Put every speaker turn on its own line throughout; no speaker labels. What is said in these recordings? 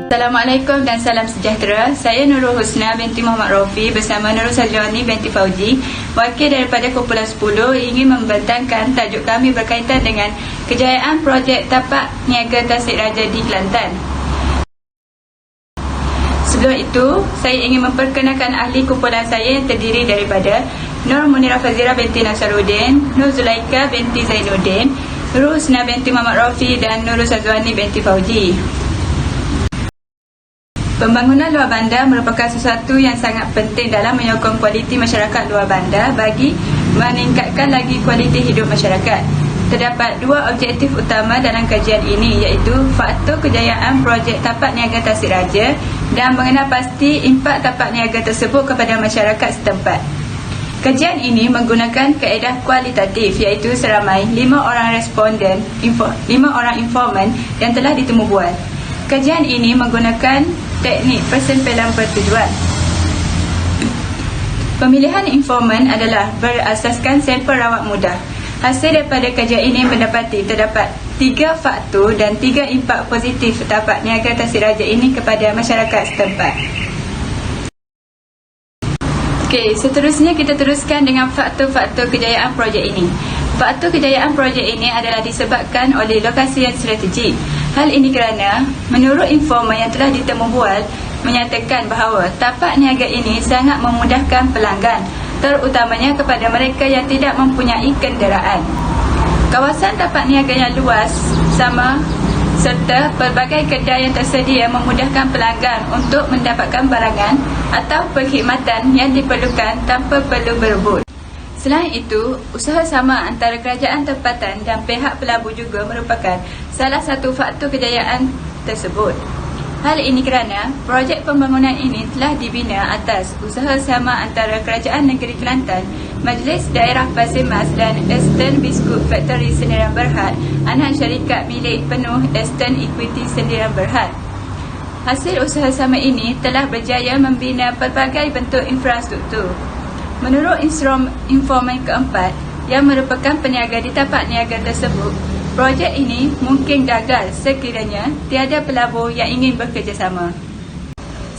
Assalamualaikum dan salam sejahtera. Saya Nurul Husna binti Muhammad Rafi bersama Nurul Sajwani binti Fauji, wakil daripada Kumpulan 10, ingin membentangkan tajuk kami berkaitan dengan kejayaan projek tapak niaga Tasik Raja di Kelantan. Sebelum itu, saya ingin memperkenalkan ahli kumpulan saya yang terdiri daripada Nur Munirah Fazira binti Nasaruddin, Nur Zulaika binti Zainuddin, Nurul Husna binti Muhammad Rafi dan Nurul Sajwani binti Fauji. Pembangunan luar bandar merupakan sesuatu yang sangat penting dalam menyokong kualiti masyarakat luar bandar bagi meningkatkan lagi kualiti hidup masyarakat. Terdapat dua objektif utama dalam kajian ini, iaitu faktor kejayaan projek tapak niaga Tasik Raja dan mengenal pasti impak tapak niaga tersebut kepada masyarakat setempat. Kajian ini menggunakan kaedah kualitatif, iaitu seramai 5 orang responden, 5 orang informan yang telah ditemu bual. Kajian ini menggunakan teknik persempelan bertujuan. Pemilihan informan adalah berasaskan sampel rawat mudah. Hasil daripada kajian ini mendapati terdapat 3 faktor dan 3 impak positif tapak niaga Tasik Raja ini kepada masyarakat setempat. Okey, seterusnya kita teruskan dengan faktor-faktor kejayaan projek ini. Faktor kejayaan projek ini adalah disebabkan oleh lokasi yang strategik. Hal ini kerana menurut informan yang telah ditemu bual menyatakan bahawa tapak niaga ini sangat memudahkan pelanggan, terutamanya kepada mereka yang tidak mempunyai kenderaan. Kawasan tapak niaga yang luas sama serta pelbagai kedai yang tersedia memudahkan pelanggan untuk mendapatkan barangan atau perkhidmatan yang diperlukan tanpa perlu berebut. Selain itu, usaha sama antara kerajaan tempatan dan pihak pelabur juga merupakan salah satu faktor kejayaan tersebut. Hal ini kerana projek pembangunan ini telah dibina atas usaha sama antara Kerajaan Negeri Kelantan, Majlis Daerah Pasir Mas dan Eastern Biscuit Factory Sendirian Berhad, anak syarikat milik penuh Eastern Equity Sendirian Berhad. Hasil usaha sama ini telah berjaya membina pelbagai bentuk infrastruktur. Menurut informan keempat yang merupakan peniaga di tapak niaga tersebut, projek ini mungkin gagal sekiranya tiada pelabur yang ingin bekerjasama.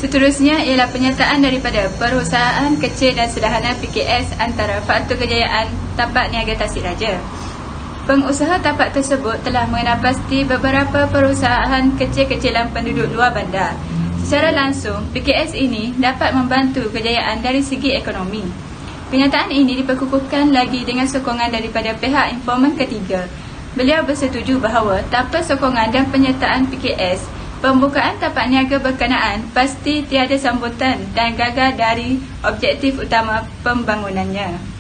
Seterusnya ialah penyertaan daripada perusahaan kecil dan sederhana PKS antara faktor kejayaan tapak niaga Tasik Raja. Pengusaha tapak tersebut telah mengenal pasti beberapa perusahaan kecil-kecilan penduduk luar bandar. Secara langsung, PKS ini dapat membantu kejayaan dari segi ekonomi. Kenyataan ini diperkukuhkan lagi dengan sokongan daripada pihak informan ketiga. Beliau bersetuju bahawa tanpa sokongan dan penyertaan PKS, pembukaan tapak niaga berkenaan pasti tiada sambutan dan gagal dari objektif utama pembangunannya.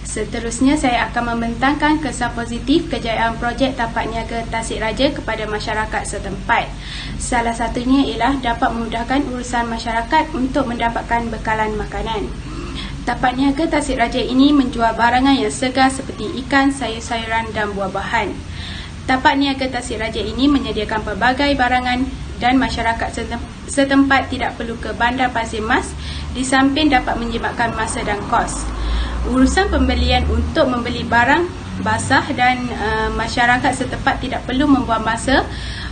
Seterusnya saya akan membentangkan kesan positif kejayaan projek tapak niaga Tasik Raja kepada masyarakat setempat. Salah satunya ialah dapat memudahkan urusan masyarakat untuk mendapatkan bekalan makanan. Tapak niaga Tasik Raja ini menjual barangan yang segar seperti ikan, sayur-sayuran dan buah-bahan. Tapak niaga Tasik Raja ini menyediakan pelbagai barangan dan masyarakat setempat tidak perlu ke Bandar Pasir Mas, di samping dapat menjimatkan masa dan kos. Urusan pembelian untuk membeli barang basah dan masyarakat setempat tidak perlu membuang masa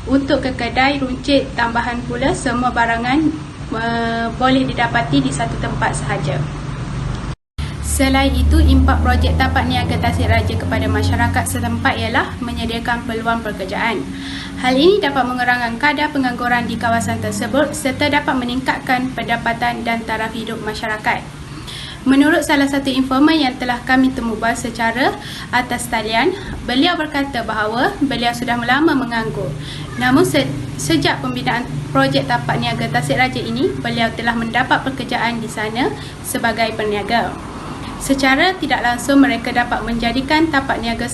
untuk ke kedai runcit. Tambahan pula, semua barangan boleh didapati di satu tempat sahaja. Selain itu, impak projek tapak niaga Tasik Raja kepada masyarakat setempat ialah menyediakan peluang pekerjaan. Hal ini dapat mengurangkan kadar pengangguran di kawasan tersebut serta dapat meningkatkan pendapatan dan taraf hidup masyarakat. Menurut salah satu informan yang telah kami temukan secara atas talian, beliau berkata bahawa beliau sudah lama menganggur. Namun sejak pembinaan projek tapak niaga Tasik Raja ini, beliau telah mendapat pekerjaan di sana sebagai peniaga. Secara tidak langsung mereka dapat menjadikan tapak niaga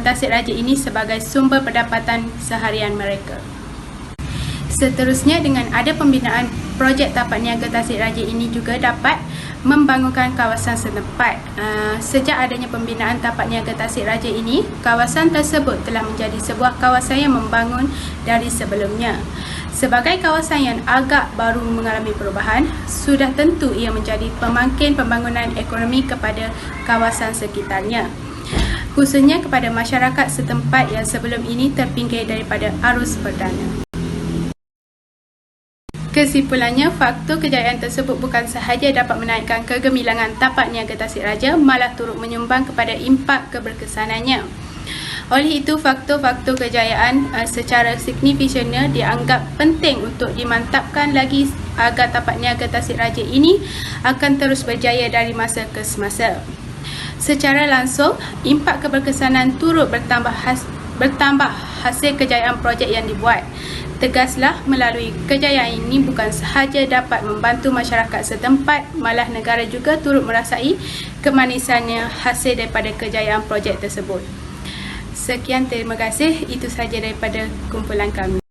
Tasik Raja ini sebagai sumber pendapatan seharian mereka. Seterusnya, dengan ada pembinaan projek tapak niaga Tasik Raja ini juga dapat membangunkan kawasan setempat. Sejak adanya pembinaan tapak niaga Tasik Raja ini, kawasan tersebut telah menjadi sebuah kawasan yang membangun dari sebelumnya. Sebagai kawasan yang agak baru mengalami perubahan, sudah tentu ia menjadi pemangkin pembangunan ekonomi kepada kawasan sekitarnya.
khususnya kepada masyarakat setempat yang sebelum ini terpinggir daripada arus perdana. Kesimpulannya, faktor kejayaan tersebut bukan sahaja dapat menaikkan kegemilangan tapak niaga Tasik Raja, malah turut menyumbang kepada impak keberkesanannya. Oleh itu, faktor-faktor kejayaan secara signifikannya dianggap penting untuk dimantapkan lagi agar tapak niaga Tasik Raja ini akan terus berjaya dari masa ke semasa. Secara langsung, impak keberkesanan turut bertambah hasil kejayaan projek yang dibuat. Tegaslah, melalui kejayaan ini bukan sahaja dapat membantu masyarakat setempat, malah negara juga turut merasai kemanisannya hasil daripada kejayaan projek tersebut. Sekian, terima kasih. Itu sahaja daripada kumpulan kami.